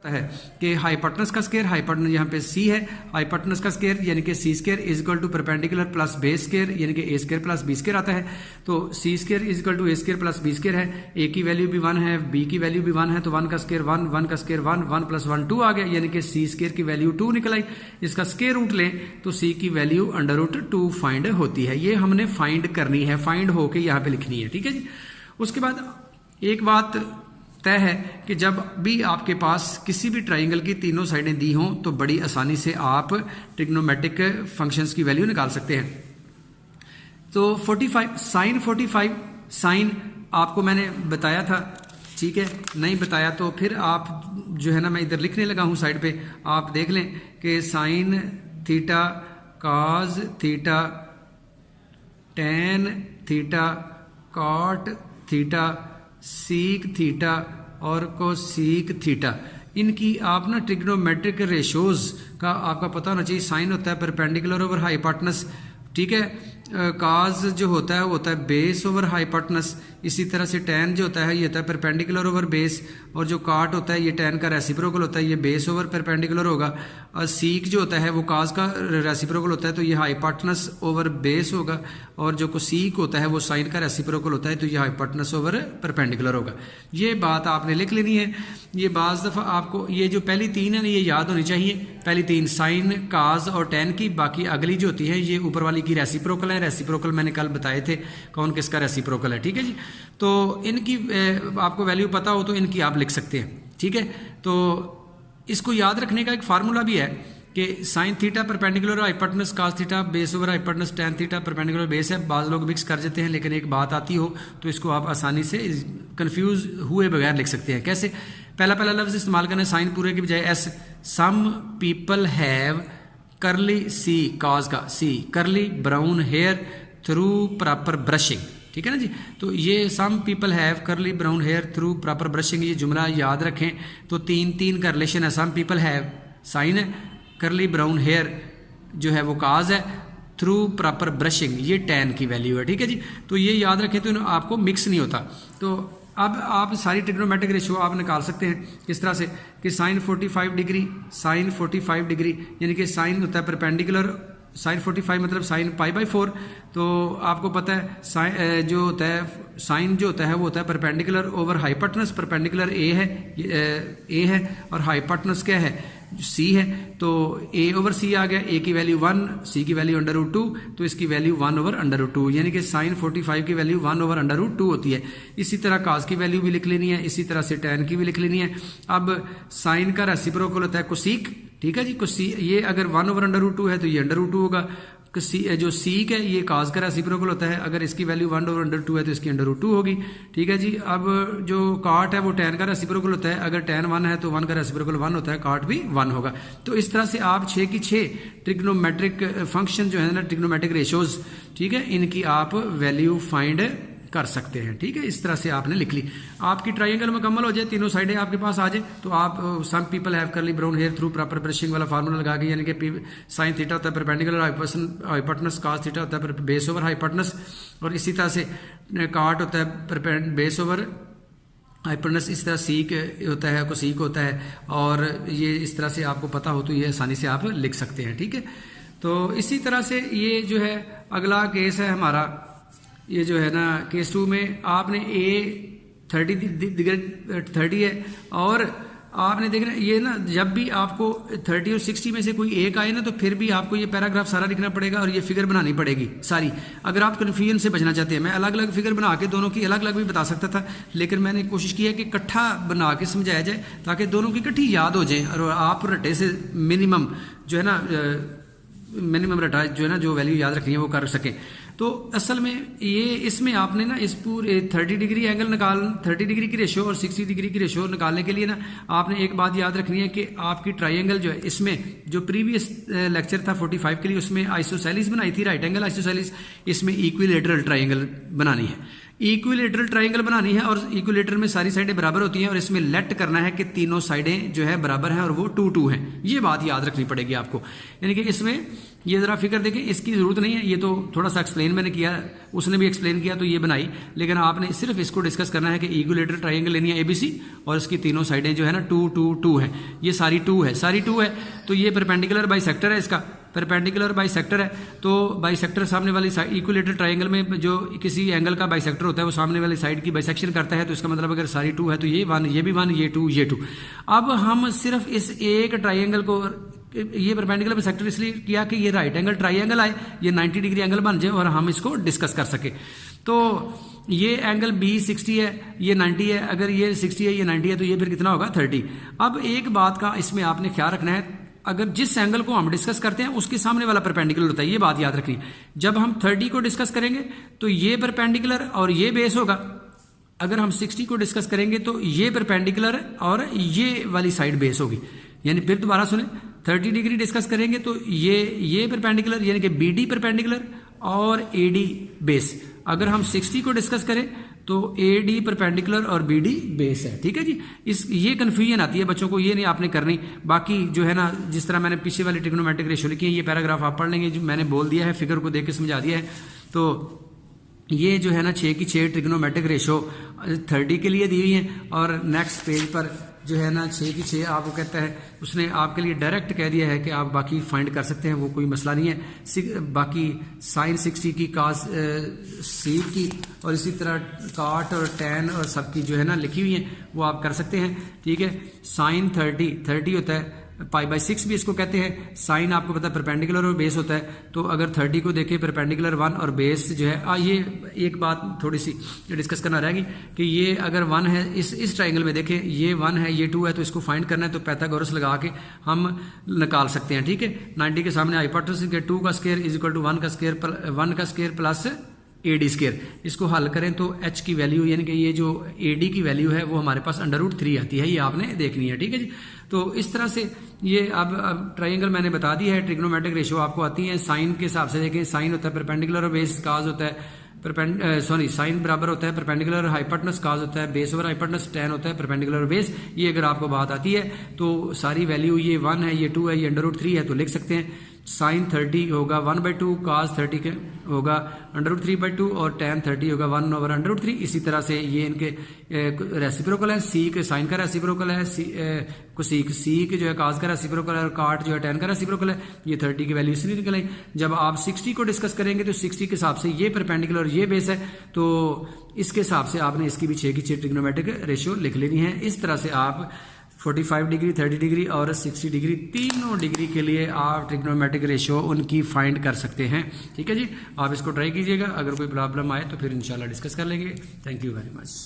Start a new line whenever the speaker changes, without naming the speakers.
है कि हाइपोटेनस का स्क्वायर, हाइपोटेनस यहाँ पे सी है, हाइपोटेनस का स्क्वायर यानी कि C square is equal to perpendicular plus base square यानी कि A square plus B square आता है। तो C square is equal to A square plus B square है, ए की वैल्यू भी 1 है, बी की वैल्यू भी 1 है, तो 1 का स्क्वायर 1, 1 का स्क्वायर 1, 1 प्लस 1 2 आ गया, यानी कि सी स्क्वायर की वैल्यू 2 निकल आई। इसका स्क्वायर रूट लें तो सी की वैल्यू अंडर रूट 2 फाइंड होती है। ये हमने फाइंड करनी है, फाइंड होके यहाँ पे लिखनी है, ठीक है जी। उसके बाद एक बात तय है कि जब भी आपके पास किसी भी ट्राइंगल की तीनों साइडें दी हों तो बड़ी आसानी से आप ट्रिग्नोमेट्रिक फंक्शंस की वैल्यू निकाल सकते हैं। तो 45 साइन आपको मैंने बताया था, ठीक है, नहीं बताया तो फिर आप जो है ना, मैं इधर लिखने लगा हूं साइड पे, आप देख लें कि sine theta, cos theta, tan theta, cot theta, sec theta और कोसीक थीटा, इनकी आप ना ट्रिग्नोमेट्रिक रेशोज का आपका पता होना चाहिए। साइन होता है परपेंडिकुलर ओवर हाइपोटेनस, ठीक है, काज जो होता है वो होता है बेस ओवर हाइपोटेनस, इसी तरह से टैन जो होता है ये होता है परपेंडिकुलर ओवर बेस, और जो काट होता है ये टैन का रेसिप्रोकल होता है, ये बेस ओवर परपेंडिकुलर होगा, और सीक जो होता है वो काज का रेसिप्रोकल होता है तो ये हाइपोटेनस ओवर बेस होगा, और जो कोसीक होता है वो साइन का रेसिप्रोकल होता है तो ये हाइपोटेनस ओवर परपेंडिकुलर होगा। ये बात आपने लिख लेनी है। ये बाज़ दफ़ा आपको ये जो पहली तीन है ना ये याद होनी चाहिए, पहली तीन साइन, काज और टैन की, बाकी अगली जो होती है ये ऊपर वाली की रेसिप्रोकल है। रेसिप्रोकल मैंने कल बताए थे कौन किसका रेसिप्रोकल है, ठीक है जी। तो इनकी आपको वैल्यू पता हो तो इनकी आप लिख सकते हैं, ठीक है। तो इसको याद रखने का एक फार्मूला भी है कि sine theta perpendicular hypotenuse, cos theta base over hypotenuse, tan theta perpendicular base है। बाज़ लोग मिक्स कर देते हैं, लेकिन एक बात आती हो तो इसको आप आसानी से कंफ्यूज हुए बगैर लिख सकते हैं। कैसे? पहला लफ्ज इस्तेमाल करना है साइन पूरे की बजाय एस। सम पीपल हैव करली सी, काज का सी, curly brown hair through proper brushing, ठीक है ना जी। तो ये some people have curly brown hair through proper brushing, ये जुमला याद रखें। तो तीन का रिलेशन है, सम पीपल हैव साइन है, करली ब्राउन हेयर जो है वो काज है, थ्रू प्रॉपर ब्रशिंग ये टैन की वैल्यू है, ठीक है जी। तो ये याद रखें तो आपको मिक्स नहीं होता। तो अब आप सारी ट्रिग्नोमेट्रिक रेशियो आप निकाल सकते हैं किस तरह से कि साइन 45 डिग्री, साइन 45 डिग्री यानी कि साइन होता है परपेंडिकुलर, साइन 45 मतलब साइन π/4। तो आपको पता है साइन जो होता है, साइन जो होता है वो होता है perpendicular over hypotenuse, perpendicular A है और हाइपोटेनस क्या है, सी है। तो ए ओवर सी आ गया, ए की वैल्यू 1, सी की वैल्यू अंडर रूट 2, तो इसकी वैल्यू 1 ओवर अंडर रूट 2, यानी कि साइन 45 की वैल्यू 1 ओवर अंडर रूट 2 होती है। इसी तरह काज की वैल्यू भी लिख लेनी है, इसी तरह से टैन की भी लिख लेनी है। अब साइन का रेसिप्रोकल होता है कोसीक, ठीक है जी। ये अगर 1 ओवर अंडर रूट 2 है तो ये अंडर रूट 2 होगा। जो सीक है ये काज का रेसिप्रोकल होता है, अगर इसकी वैल्यू 1 ओवर अंडर 2 है तो इसकी अंडर रूट 2 होगी, ठीक है जी। अब जो काट है वो टैन का रेसिप्रोकल होता है, अगर टैन 1 है तो 1 का रेसिप्रोकल 1 होता है, काट भी 1 होगा। तो इस तरह से आप 6 की 6 ट्रिग्नोमेट्रिक फंक्शन जो है ना, ट्रिग्नोमेट्रिक रेशियोज, ठीक है, इनकी आप वैल्यू फाइंड कर सकते हैं, ठीक है। इस तरह से आपने लिख ली। आपकी ट्राइंगल मुकम्मल हो जाए, तीनों साइडें आपके पास आ जाए, तो आप some people have curly brown hair through proper brushing वाला फार्मूला लगा के, यानी कि साइन थीटा होता है परपेंडिकुलर हाइपोटेनस, कास थीटा होता है बेस ओवर हाइपोटेनस, और इसी तरह से काट होता है बेस ओवर हाइपोटेनस, इस तरह सीक होता है, कोसीक होता है, और ये इस तरह से आपको पता हो तो ये आसानी से आप लिख सकते हैं, ठीक है। तो इसी तरह से ये जो है अगला केस है हमारा, ये जो है ना केस 2 में आपने ए 30 है, और आपने देखना ये ना जब भी आपको 30 और 60 में से कोई एक आए ना तो फिर भी आपको ये पैराग्राफ सारा लिखना पड़ेगा और ये फिगर बनानी पड़ेगी सारी, अगर आप कन्फ्यूजन से बचना चाहते हैं। मैं अलग अलग फिगर बना के दोनों की अलग अलग भी बता सकता था, लेकिन मैंने कोशिश की है कि इकट्ठा बना के समझाया जाए ताकि दोनों की इकट्ठी याद हो जाए और आप रटे से मिनिमम जो है ना, मिनिमम रटा जो है ना, जो वैल्यू याद रखनी है वो कर सकें। तो असल में ये इसमें आपने ना इस पूरे 30 डिग्री एंगल 30 डिग्री की रेशो और 60 डिग्री की रेशो निकालने के लिए ना आपने एक बात याद रखनी है कि आपकी ट्राइंगल जो है, इसमें जो प्रीवियस लेक्चर था 45 के लिए उसमें आइसोसेलिस बनाई थी, राइट एंगल आइसोसेलिस, इसमें इक्विलेटरल ट्राइंगल बनानी है। इक्विलेटरल ट्राइंगल बनानी है और इक्विलेटर में सारी साइडें बराबर होती हैं और इसमें लेट करना है कि तीनों साइडें जो है बराबर हैं और वो 2-2 हैं। ये बात याद रखनी पड़ेगी आपको। यानी कि इसमें ये जरा फिगर देखें, इसकी जरूरत नहीं है, ये तो थोड़ा सा एक्सप्लेन मैंने किया, उसने भी एक्सप्लेन किया तो ये बनाई, लेकिन आपने सिर्फ इसको डिस्कस करना है कि इक्विलेटरल ट्राइंगल लेनी है ABC और इसकी तीनों साइडें जो है ना 2-2-2 है। ये सारी 2 है, सारी 2 है, तो ये परपेंडिकुलर बाइसेक्टर है, इसका परपेंडिकुलर बाइसेक्टर है। तो बाइसेक्टर सामने वाली साइड, इक्विलेटरल ट्राइंगल में जो किसी एंगल का बाइसेक्टर होता है वो सामने वाली साइड की बाइसेक्शन करता है, तो इसका मतलब अगर सारी 2 है तो ये 1, ये भी 1, ये 2, ये 2। अब हम सिर्फ इस एक ट्राइंगल को, ये परपेंडिकुलर बाइसेक्टर इसलिए किया कि ये राइट एंगल ट्राइंगल आए, ये 90 डिग्री एंगल बन जाए और हम इसको डिस्कस कर सके। तो ये एंगल B 60 है, ये 90 है, अगर ये 60 है, ये 90 है, तो ये फिर कितना होगा 30। अब एक बात का इसमें आपने ख्याल रखना है, अगर जिस एंगल को हम डिस्कस करते हैं उसके सामने वाला परपेंडिकुलर होता है, ये बात याद रखनी। जब हम 30 को डिस्कस करेंगे तो ये परपेंडिकुलर और ये बेस होगा, अगर हम 60 को डिस्कस करेंगे तो ये परपेंडिकुलर और ये वाली साइड बेस होगी। यानी फिर दोबारा सुने, 30 डिग्री डिस्कस करेंगे तो ये परपेंडिकुलर यानी कि BD परपेंडिकुलर और AD बेस। अगर हम 60 को डिस्कस करें तो AD परपेंडिकुलर और BD बेस है। ठीक है जी, ये कन्फ्यूजन आती है बच्चों को, ये नहीं आपने करनी। बाकी जो है ना, जिस तरह मैंने पीछे वाली ट्रिग्नोमेट्रिक रेशियो लिखी है, ये पैराग्राफ आप पढ़ लेंगे, जो मैंने बोल दिया है, फिगर को देख के समझा दिया है। तो ये जो है ना 6 की 6 ट्रिग्नोमेट्रिक रेशियो 30 के लिए दी हुई है और नेक्स्ट पेज पर जो है ना 6 की 6 आपको कहता है, उसने आपके लिए डायरेक्ट कह दिया है कि आप बाकी फाइंड कर सकते हैं, वो कोई मसला नहीं है। बाकी साइन 60 की, कास सीक की और इसी तरह काट और टैन और सब की जो है ना लिखी हुई है, वो आप कर सकते हैं। ठीक है, साइन 30 होता है, π/6 भी इसको कहते हैं। साइन आपको पता है परपेंडिकुलर और बेस होता है, तो अगर 30 को देखें परपेंडिकुलर 1 और बेस जो है, ये एक बात थोड़ी सी डिस्कस करना रहेगी कि ये अगर 1 है, इस ट्राइंगल में देखें ये 1 है, ये 2 है, तो इसको फाइंड करना है तो पाइथागोरस लगा के हम निकाल सकते हैं। ठीक है, 90 के सामने हाइपोटेनस के 2 का स्क्वायर इज इक्वल टू 1 का स्क्वायर प्लस AD स्क्वायर। इसको हल करें तो H की वैल्यू यानी कि ये जो AD की वैल्यू है वो हमारे पास √3 आती है, ये आपने देखनी है। ठीक है जी, तो इस तरह से ये अब ट्राइंगल मैंने बता दी है। ट्रिग्नोमेट्रिक रेशियो आपको आती है साइन के हिसाब से। देखें, साइन होता है परपेंडिकुलर और बेस, काज होता है साइन बराबर होता है परपेंडिकुलर और हाइपोटेनस, काज होता है बेस ओवर हाइपोटेनस, टैन होता है परपेंडिकुलर और बेस। ये अगर आपको बात आती है तो सारी वैल्यू ये 1 है, ये 2 है, ये √3 है, तो लिख सकते हैं साइन 30 होगा 1/2, काज 30 के होगा √3/2 और टैन 30 होगा 1/√3। इसी तरह से ये इनके रेसिप्रोकल है, सीक साइन का रेसिप्रोकल है, सीक जो है काज का रेसिप्रोकल है और काट जो है टैन का रेसिप्रोकल है। ये 30 की वैल्यू इसलिए निकल आई। जब आप 60 को डिस्कस करेंगे तो 60 के हिसाब से ये परपेंडिकुलर और ये बेस है, तो इसके हिसाब से आपने इसकी भी 6 की 6 ट्रिग्नोमेट्रिक रेशियो लिख लेनी है। इस तरह से आप 45 डिग्री, 30 डिग्री और 60 डिग्री, तीनों डिग्री के लिए आप ट्रिग्नोमेट्रिक रेशियो उनकी फाइंड कर सकते हैं। ठीक है जी, आप इसको ट्राई कीजिएगा, अगर कोई प्रॉब्लम आए तो फिर इंशाल्लाह डिस्कस कर लेंगे। Thank you very much.